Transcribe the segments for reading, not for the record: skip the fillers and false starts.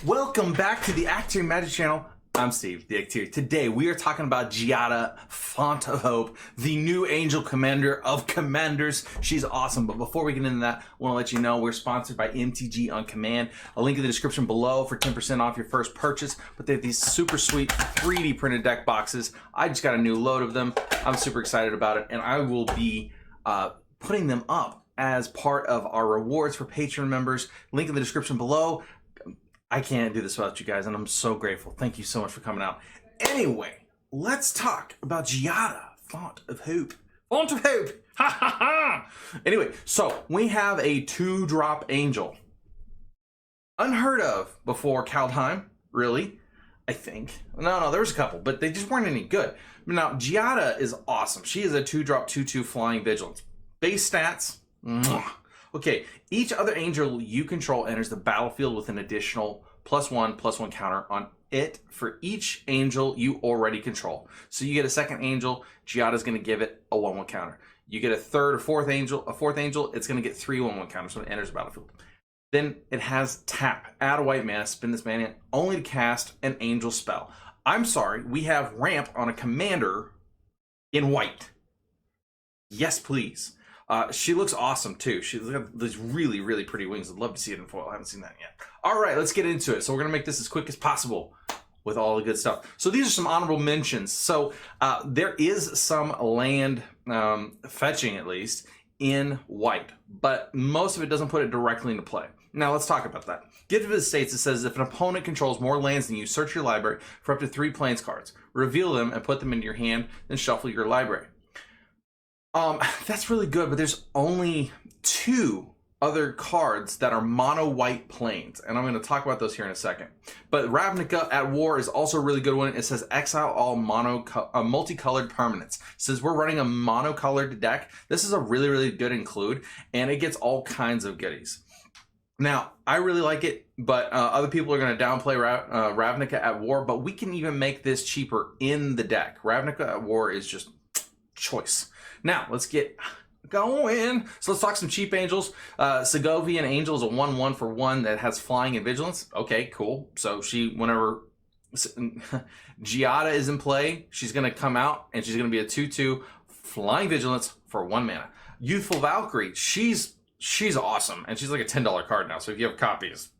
Welcome back to the Active Magic channel. I'm Steve, the Active. Today we are talking about Giada, Font of Hope, the new angel commander of commanders. She's awesome, but before we get into that, I want to let you know we're sponsored by MTG On Command. A link in the description below for 10% off your first purchase, but they have these super sweet 3D printed deck boxes. I just got a new load of them. I'm super excited about it, and I will be putting them up as part of our rewards for Patreon members. Link in the description below. I can't do this without you guys, and I'm so grateful. Thank you so much for coming out. Anyway, let's talk about Giada, Font of Hope. Font of Hope! Ha ha ha! Anyway, so we have a 2-drop angel. Unheard of before Kaldheim, really, I think. No, there was a couple, but they just weren't any good. Now, Giada is awesome. She is a 2-drop, 2/2 flying vigilance. Base stats, mwah. Okay, each other angel you control enters the battlefield with an additional +1/+1 counter on it for each angel you already control. So you get a second angel, Giada's going to give it a 1/1 counter. You get a third or fourth angel, it's going to get 3 1/1 counters when it enters the battlefield. Then it has tap, add a white mana, spin this mana only to cast an angel spell. I'm sorry, we have ramp on a commander in white. Yes, please. She looks awesome too. She's got these really, really pretty wings. I'd love to see it in foil. I haven't seen that yet. All right, let's get into it. So we're gonna make this as quick as possible with all the good stuff. So these are some honorable mentions. So there is some land fetching, at least, in white, but most of it doesn't put it directly into play. Now let's talk about that. Gift of the States, it says if an opponent controls more lands than you, search your library for up to 3 Plains cards, reveal them and put them into your hand, then shuffle your library. That's really good, but there's only 2 other cards that are mono white plains, and I'm going to talk about those here in a second. But Ravnica at War is also a really good one. It says exile all multicolored permanents. It says we're running a monocolored deck. This is a really, really good include, and it gets all kinds of goodies. Now, I really like it, but other people are going to downplay Ravnica at War, but we can even make this cheaper in the deck. Ravnica at War is just choice. Now, let's get going. So let's talk some cheap angels. Segovian Angel is a 1/1 for 1 that has flying and vigilance. Okay, cool. So whenever Giada is in play, she's going to come out and she's going to be a 2/2 flying vigilance for 1 mana. Youthful Valkyrie, she's awesome, and she's like a $10 card now. So if you have copies,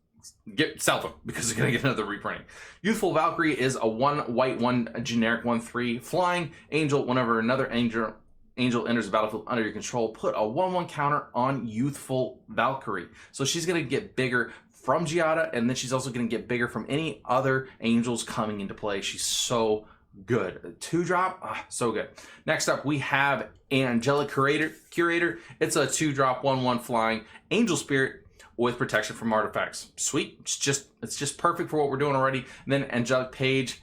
sell them because you're going to get another reprinting. Youthful Valkyrie is a 1 white, 1 generic 1/3 flying angel. Whenever another angel enters the battlefield under your control, put a 1/1 counter on Youthful Valkyrie. So she's going to get bigger from Giada, and then she's also going to get bigger from any other angels coming into play. She's so good. 2-drop, so good. Next up, we have Angelic Curator. It's a 2-drop, 1/1 flying angel spirit with protection from artifacts. Sweet. It's just perfect for what we're doing already. And then Angelic Page,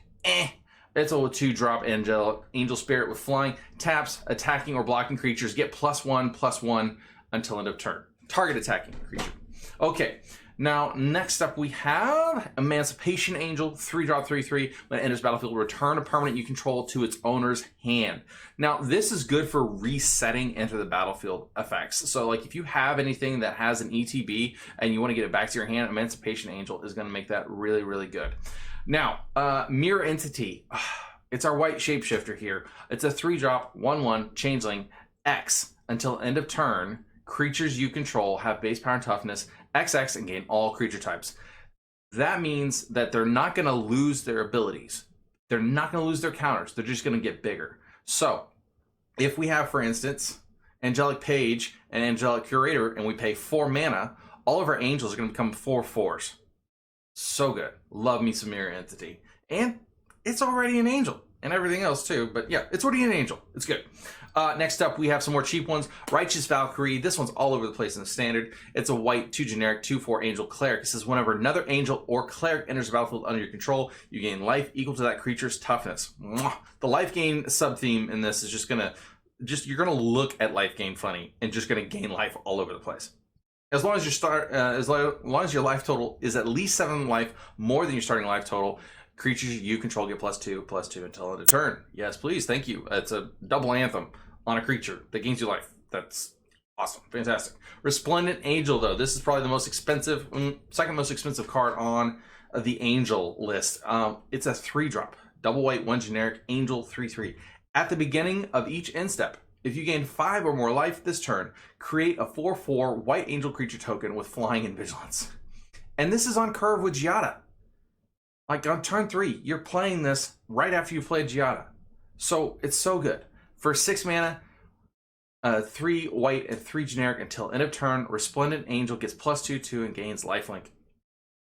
it's a 2-drop angel spirit with flying. Taps, attacking or blocking creatures get +1/+1 until end of turn. Target attacking creature. Okay, now next up we have Emancipation Angel, 3-drop 3/3. When it enters battlefield, return a permanent you control to its owner's hand. Now this is good for resetting into the battlefield effects. So like if you have anything that has an ETB and you want to get it back to your hand, Emancipation Angel is going to make that really, really good. Now, Mirror Entity, it's our white shapeshifter here. It's a 3-drop, 1/1 changeling, X. Until end of turn, creatures you control have base power and toughness, XX, and gain all creature types. That means that they're not going to lose their abilities. They're not going to lose their counters. They're just going to get bigger. So, if we have, for instance, Angelic Page and Angelic Curator, and we pay 4 mana, all of our angels are going to become 4/4s. So good. Love me some Mirror Entity. And it's already an angel. And everything else too. But yeah, it's already an angel. It's good. Next up, we have some more cheap ones. Righteous Valkyrie. This one's all over the place in the standard. It's a white, 2 generic, 2/4 angel cleric. It says whenever another angel or cleric enters the battlefield under your control, you gain life equal to that creature's toughness. Mwah. The life gain sub-theme in this is you're gonna look at life gain funny and just gonna gain life all over the place. As long as your life total is at least 7 life more than your starting life total, creatures you control get +2/+2 until end of turn. Yes, please, thank you. It's a double anthem on a creature that gains you life. That's Awesome, fantastic. Resplendent Angel, though, this is probably the most expensive, second most expensive card on the Angel list. It's a 3-drop, double white, 1 generic, Angel 3/3. At the beginning of each end step, if you gain 5 or more life this turn, create a 4/4 white Angel creature token with flying and vigilance. And this is on curve with Giada. Like on turn 3, you're playing this right after you played Giada. So it's so good. For 6 mana, 3 white and 3 generic until end of turn, Resplendent Angel gets +2/2 and gains lifelink.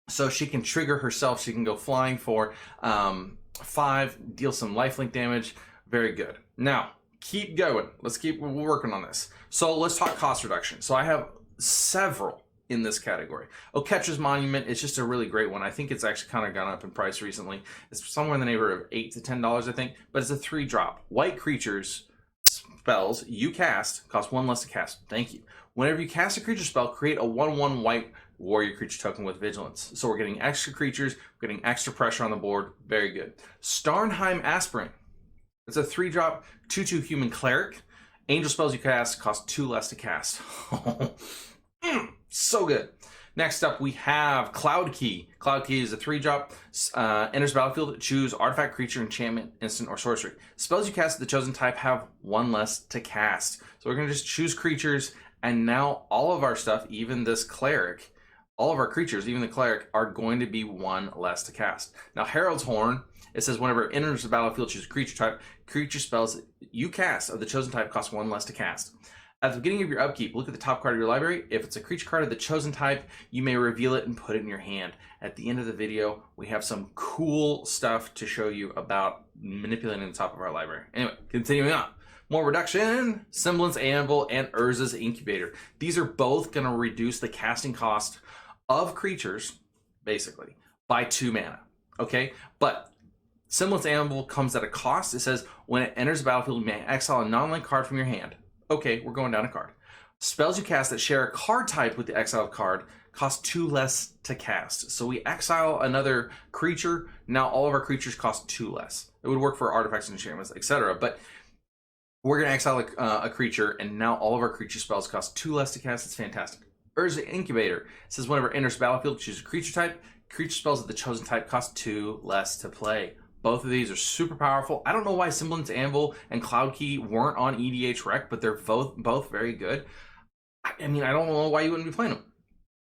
So she can trigger herself. She can go flying for 5, deal some lifelink damage. Very good. Now, keep going. Let's keep working on this. So let's talk cost reduction. So I have several in this category. Oketra's Monument is just a really great one. I think it's actually kind of gone up in price recently. It's somewhere in the neighborhood of $8 to $10, I think. But it's a 3-drop. White creatures spells you cast cost 1 less to cast. Thank you. Whenever you cast a creature spell, create a 1/1 white warrior creature token with vigilance. So we're getting extra creatures, we're getting extra pressure on the board. Very good. Starnheim Aspirant. It's a 3-drop, 2/2 human cleric. Angel spells you cast cost 2 less to cast. So good. Next up, we have Cloud Key. Cloud Key is a 3-drop. Enters battlefield, choose artifact, creature, enchantment, instant, or sorcery. Spells you cast the chosen type have 1 less to cast. So we're going to just choose creatures, and now all of our stuff, even this cleric, all of our creatures, even the cleric, are going to be 1 less to cast. Now, Herald's Horn, it says whenever it enters the battlefield, choose a creature type. Creature spells you cast of the chosen type cost 1 less to cast. At the beginning of your upkeep, look at the top card of your library. If it's a creature card of the chosen type, you may reveal it and put it in your hand. At the end of the video, we have some cool stuff to show you about manipulating the top of our library. Anyway, continuing on. More reduction, Semblance Anvil, and Urza's Incubator. These are both going to reduce the casting cost of creatures, basically, by 2 mana. Okay? But Semblance Anvil comes at a cost. It says, when it enters the battlefield, you may exile a non-land card from your hand. Okay, we're going down a card. Spells you cast that share a card type with the exiled card cost 2 less to cast. So we exile another creature. Now all of our creatures cost 2 less. It would work for artifacts and enchantments, etc. But we're going to exile a creature, and now all of our creature spells cost 2 less to cast. It's fantastic. Urza Incubator says whenever it enters the battlefield, choose a creature type. Creature spells of the chosen type cost 2 less to play. Both of these are super powerful. I don't know why Semblance Anvil and Cloud Key weren't on EDH Rec, but they're both very good. I mean, I don't know why you wouldn't be playing them.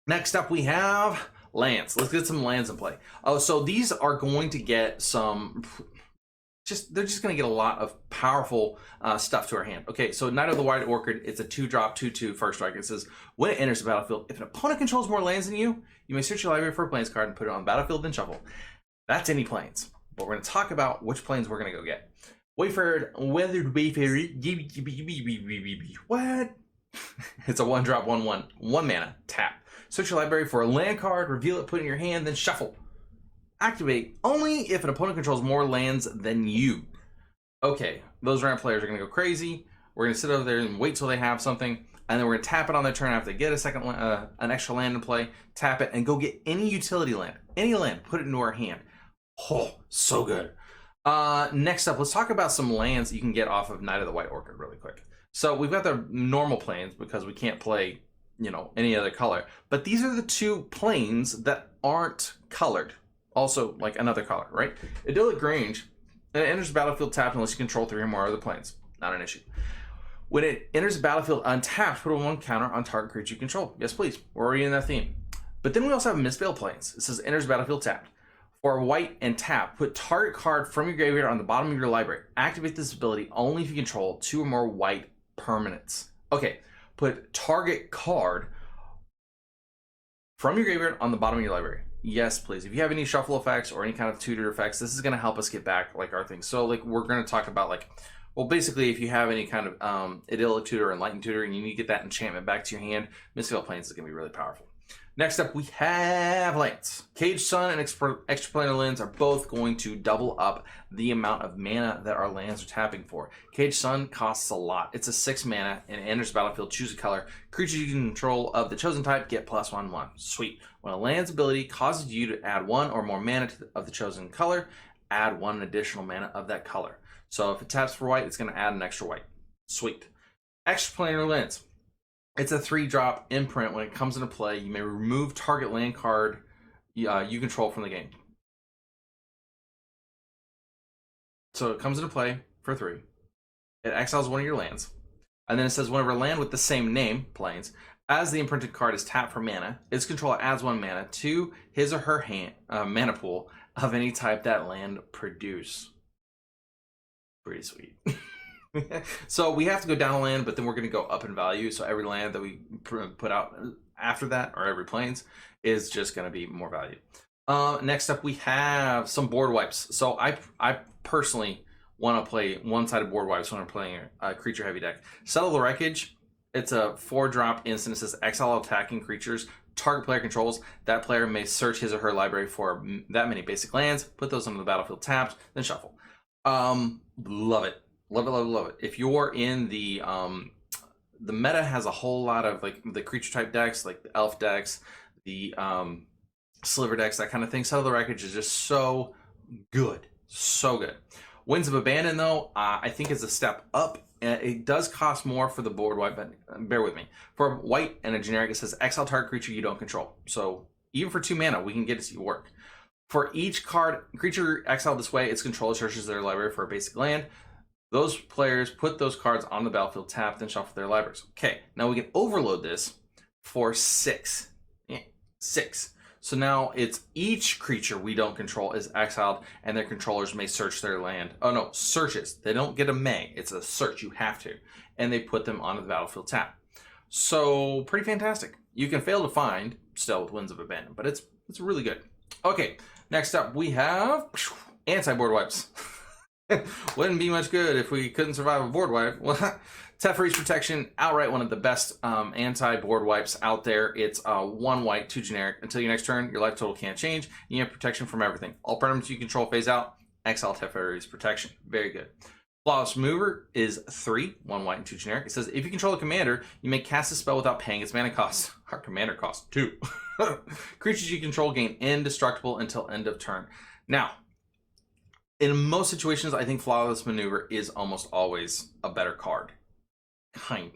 Next up, we have lands. Let's get some lands in play. Oh, so these are going to get some... they're just going to get a lot of powerful stuff to our hand. Okay, so Knight of the White Orchid, it's a 2-drop, 2/2 first strike. It says, when it enters the battlefield, if an opponent controls more lands than you may search your library for a plains card and put it on the battlefield, then shuffle. That's any plains. But we're going to talk about which planes we're going to go get. Weathered Wayfarer. What? It's a 1-drop, 1/1. 1 mana. Tap. Search your library for a land card, reveal it, put it in your hand, then shuffle. Activate only if an opponent controls more lands than you. Okay, those ramp players are going to go crazy. We're going to sit over there and wait till they have something. And then we're going to tap it on their turn after they get an extra land in play. Tap it and go get any utility land. Any land. Put it into our hand. Oh, so good. Next up, let's talk about some lands that you can get off of Knight of the White Orchid really quick. So we've got the normal planes because we can't play, any other color. But these are the 2 planes that aren't colored. Also, like another color, right? Idyllic Grange, and it enters the battlefield tapped unless you control 3 or more other planes. Not an issue. When it enters the battlefield untapped, put a 1 counter on target creature you control. Yes, please. We're already in that theme. But then we also have Mistveiled Plains. It says enters the battlefield tapped. For white and tap, put target card from your graveyard on the bottom of your library. Activate this ability only if you control 2 or more white permanents. Okay, put target card from your graveyard on the bottom of your library. Yes, please. If you have any shuffle effects or any kind of tutor effects, this is going to help us get back our things. So we're going to talk about basically if you have any kind of idyllic tutor or enlightened tutor and you need to get that enchantment back to your hand, Mistveiled Plains is going to be really powerful. Next up, we have lands. Caged Sun and Extraplanar Lands are both going to double up the amount of mana that our lands are tapping for. Caged Sun costs a lot. It's a 6 mana and it enters the battlefield. Choose a color. Creatures you can control of the chosen type get +1/1. Sweet. When a land's ability causes you to add 1 or more mana of the chosen color, add 1 additional mana of that color. So if it taps for white, it's going to add an extra white. Sweet. Extraplanar Lands. It's a 3-drop imprint. When it comes into play, you may remove target land card you control from the game. So it comes into play for 3. It exiles one of your lands. And then it says whenever a land with the same name, planes, as the imprinted card is tapped for mana, its controller adds 1 mana to his or her hand, mana pool of any type that land produce. Pretty sweet. So we have to go down a land, but then we're going to go up in value. So every land that we put out after that, or every planes, is just going to be more value. Next up, we have some board wipes. So I personally want to play one-sided board wipes when I'm playing a creature heavy deck. Settle the Wreckage. It's a 4-drop instant. It says exile attacking creatures target player controls. That player may search his or her library for that many basic lands, put those onto the battlefield tapped, then shuffle. Love it. Love it, love it, love it. If you're in the meta has a whole lot of like the creature type decks, like the elf decks, the sliver decks, that kind of thing. Settle the Wreckage is just so good. So good. Winds of Abandon, though, I think is a step up. It does cost more for the board wipe, but bear with me. For white and a generic, it says exile target creature you don't control. So even for 2 mana, we can get it to work. For each creature exiled this way, its controller searches their library for a basic land. Those players put those cards on the battlefield tapped and shuffle their libraries. Okay, now we can overload this for 6. Yeah, 6. So now it's each creature we don't control is exiled, and their controllers may search their land. Oh no, searches. They don't get a may. It's a search. You have to. And they put them onto the battlefield tap. So pretty fantastic. You can fail to find still with Winds of Abandon, but it's really good. Okay, next up we have anti-board wipes. Wouldn't be much good if we couldn't survive a board wipe. Well, Teferi's Protection, outright one of the best anti-board wipes out there. It's 1 white, 2 generic. Until your next turn, your life total can't change. You have protection from everything. All permanents you control phase out. Exile Teferi's Protection. Very good. Flawless Maneuver is 3, 1 white and 2 generic. It says if you control a commander, you may cast a spell without paying its mana cost. Our commander costs 2. Creatures you control gain indestructible until end of turn. Now, in most situations, I think Flawless Maneuver is almost always a better card.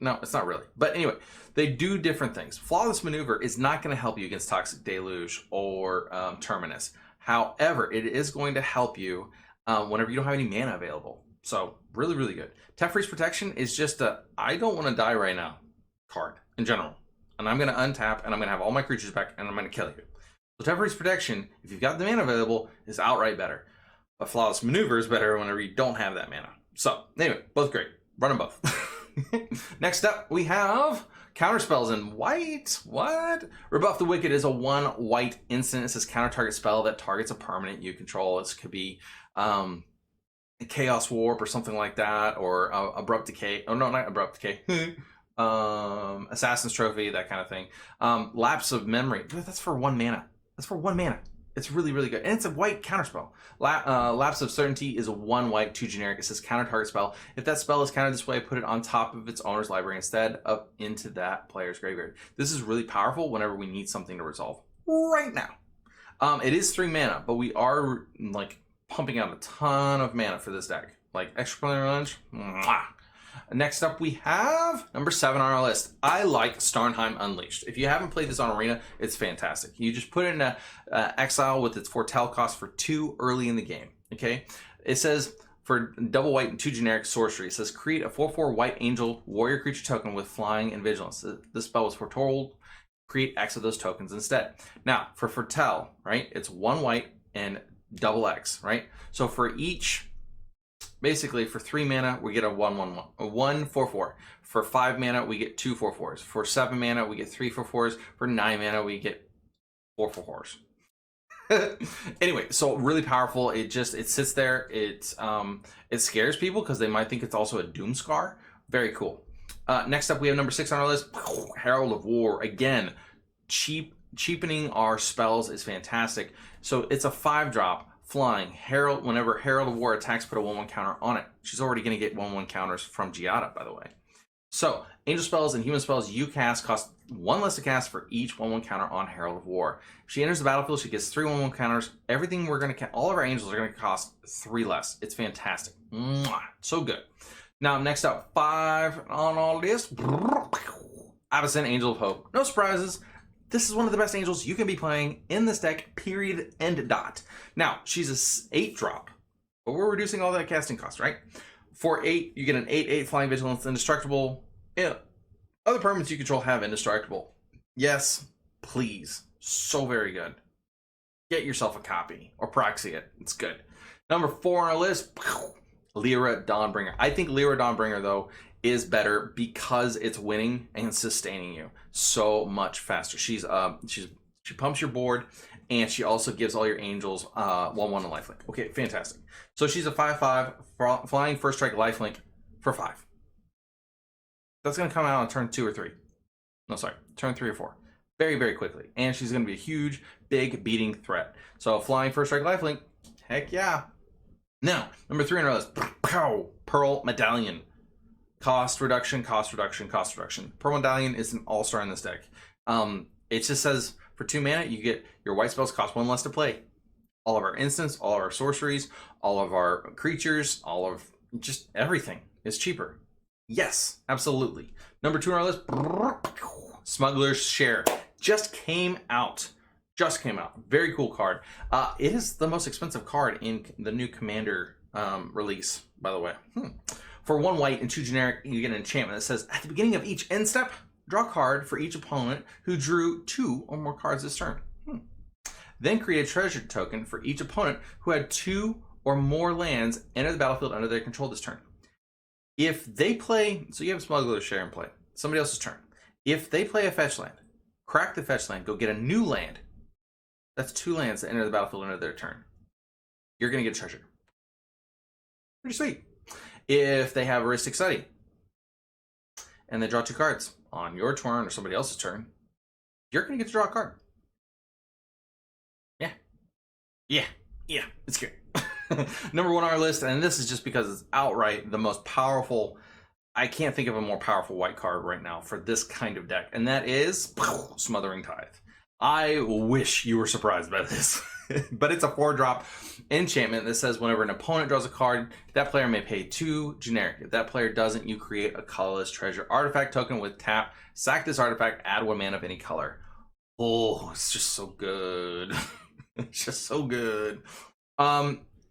No, it's not really. But anyway, they do different things. Flawless Maneuver is not going to help you against Toxic Deluge or Terminus. However, it is going to help you whenever you don't have any mana available. So, really, really good. Teferi's Protection is just a I don't want to die right now card in general. And I'm going to untap, and I'm going to have all my creatures back, and I'm going to kill you. So Teferi's Protection, if you've got the mana available, is outright better. But Flawless Maneuver is better whenever you don't have that mana. So, anyway, both great. Run them both. Next up, we have counterspells in white. What? Rebuff the Wicked is a 1 white instant. It says counter target spell that targets a permanent you control. This could be Chaos Warp or something like that, or Abrupt Decay. Oh, no, not Abrupt Decay. Assassin's Trophy, that kind of thing. Lapse of Memory. That's for 1 mana. That's for 1 mana. It's really, really good. And it's a white counterspell. Lapse of Certainty is a 1 white, 2 generic. It says counter target spell. If that spell is countered this way, put it on top of its owner's library instead up into that player's graveyard. This is really powerful whenever we need something to resolve right now. It is 3 mana, but we are like pumping out a ton of mana for this deck. Like extra player lunch. Mwah. Next up, we have number 7 on our list. I like Starnheim Unleashed. If you haven't played this on Arena, it's fantastic. You just put it in a exile with its Foretell cost for 2 early in the game. Okay, it says for double white and 2 generic sorcery. It says create a 4/4 white angel warrior creature token with flying and vigilance. This spell was foretold. Create X of those tokens instead. Now for Foretell, right? It's 1 white and double X, right? So for each. Basically, for 3 mana, we get a 1/1/1, a 1/4/4. For 5 mana, we get 2 4/4s. For 7 mana, we get 3 4/4s. For 9 mana, we get 4 4/4s. Anyway, so really powerful. It sits there. It scares people because they might think it's also a Doomscar. Very cool. Next up, we have number 6 on our list, Herald of War. Again, cheapening our spells is fantastic. So it's a 5-drop. Flying. Herald, whenever Herald of War attacks, put a 1/1 counter on it. She's already going to get 1/1 counters from Giada, by the way. So, angel spells and human spells you cast cost 1 less to cast for each 1/1 counter on Herald of War. If she enters the battlefield, she gets 3 1/1 counters. Everything we're going to all of our angels are going to cost 3 less. It's fantastic. Mwah! So good. Now, next up, 5 on our list. Avacyn, Angel of Hope. No surprises. This is one of the best angels you can be playing in this deck, period, end dot. Now, she's a 8-drop, but we're reducing all that casting cost, right? For 8, you get an 8/8 Flying Vigilance, Indestructible. Yeah. Other permanents you control have Indestructible. Yes, please. So very good. Get yourself a copy or proxy it. It's good. Number 4 on our list, Lyra Dawnbringer. I think Lyra Dawnbringer, though, is better because it's winning and sustaining you so much faster. She pumps your board, and she also gives all your angels 1/1 and lifelink. Okay, fantastic. So she's a 5/5 flying first strike lifelink for 5. That's going to come out on turn 2 or 3. No, sorry, turn 3 or 4. Very, very quickly. And she's going to be a huge, big beating threat. So flying first strike lifelink, heck yeah. Now, number 3 on our list, Pearl Medallion. Cost reduction, cost reduction, cost reduction. Pearl Medallion is an all-star in this deck. It just says for 2 mana, you get your white spells cost 1 less to play. All of our instants, all of our sorceries, all of our creatures, all of just everything is cheaper. Yes, absolutely. Number 2 on our list, Smuggler's Share. Just came out. Very cool card. It is the most expensive card in the new Commander release, by the way. For 1 white and 2 generic, you get an enchantment that says, at the beginning of each end step, draw a card for each opponent who drew 2 or more cards this turn. Then create a treasure token for each opponent who had 2 or more lands enter the battlefield under their control this turn. If they play, so you have Smuggler's Share in play, somebody else's turn. If they play a fetch land, crack the fetch land, go get a new land. That's 2 lands that enter the battlefield under their turn. You're going to get a treasure. Pretty sweet. If they have a Ristic Study and they draw 2 cards on your turn or somebody else's turn, you're going to get to draw a card. Yeah, it's good. Number 1 on our list, and this is just because it's outright the most powerful. I can't think of a more powerful white card right now for this kind of deck, and that is Smothering Tithe. I wish you were surprised by this. But it's a 4-drop enchantment that says whenever an opponent draws a card, that player may pay 2 generic. If that player doesn't, you create a colorless treasure artifact token with tap. Sack this artifact, add 1 mana of any color. Oh, it's just so good. It's just so good.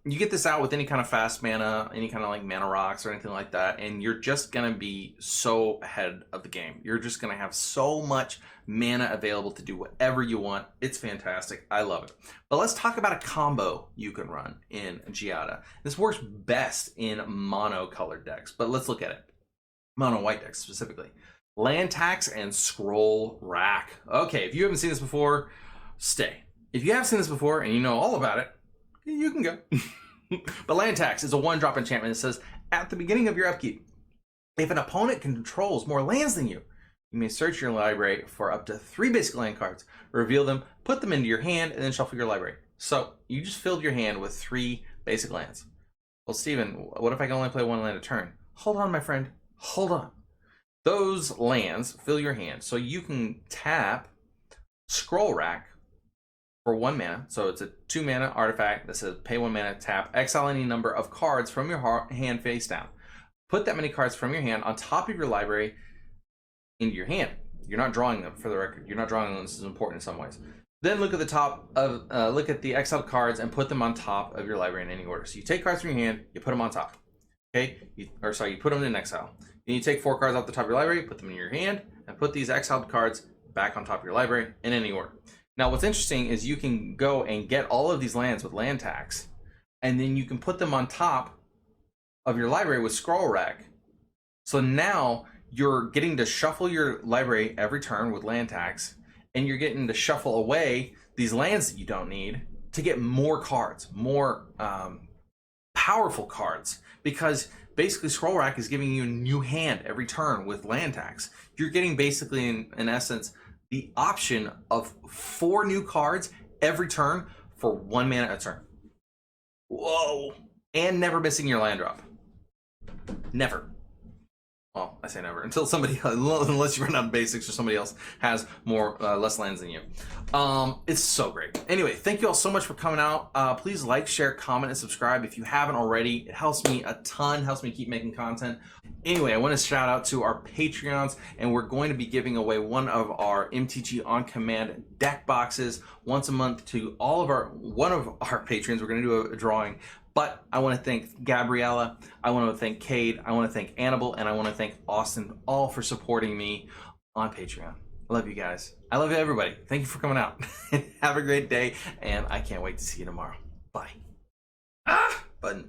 You get this out with any kind of fast mana, any kind of like mana rocks or anything like that, and you're just gonna be so ahead of the game. You're just gonna have so much mana available to do whatever you want. It's fantastic. I love it. But let's talk about a combo you can run in Giada. This works best in mono colored decks, but let's look at it. Mono white decks specifically. Land tax and scroll rack. Okay, if you haven't seen this before, stay. If you have seen this before and you know all about it, you can go. But land tax is a 1-drop enchantment that says, at the beginning of your upkeep, if an opponent controls more lands than you, you may search your library for up to 3 basic land cards, reveal them, put them into your hand, and then shuffle your library. So you just filled your hand with 3 basic lands. Well, Steven, what if I can only play 1 land a turn? Hold on, my friend. Hold on. Those lands fill your hand, so you can tap Scroll Rack for 1 mana. So it's a 2 mana artifact that says pay 1 mana, tap, exile any number of cards from your hand face down. Put that many cards from your hand on top of your library into your hand. You're not drawing them, for the record. You're not drawing them. This is important in some ways. Then look at the top of look at the exiled cards and put them on top of your library in any order. So you take cards from your hand, you put them on top. Okay, you put them in exile. Then you take 4 cards off the top of your library, put them in your hand, and put these exiled cards back on top of your library in any order. Now, what's interesting is you can go and get all of these lands with land tax, and then you can put them on top of your library with Scroll Rack. So now you're getting to shuffle your library every turn with land tax, and you're getting to shuffle away these lands that you don't need to get more cards, more powerful cards, because basically Scroll Rack is giving you a new hand every turn with land tax. You're getting basically, in essence, the option of 4 new cards every turn for 1 mana a turn. Whoa! And never missing your land drop. Never. Well, I say never until somebody, unless you run out of basics or somebody else has more less lands than you. It's so great. Anyway, thank you all so much for coming out. Please like, share, comment, and subscribe if you haven't already. It helps me a ton, helps me keep making content. Anyway, I want to shout out to our Patreons, and we're going to be giving away one of our MTG On Command deck boxes once a month to one of our patrons. We're going to do a drawing. But I want to thank Gabriella, I want to thank Cade, I want to thank Annabelle, and I want to thank Austin, all for supporting me on Patreon. I love you guys. I love you, everybody. Thank you for coming out. Have a great day, and I can't wait to see you tomorrow. Bye. Button.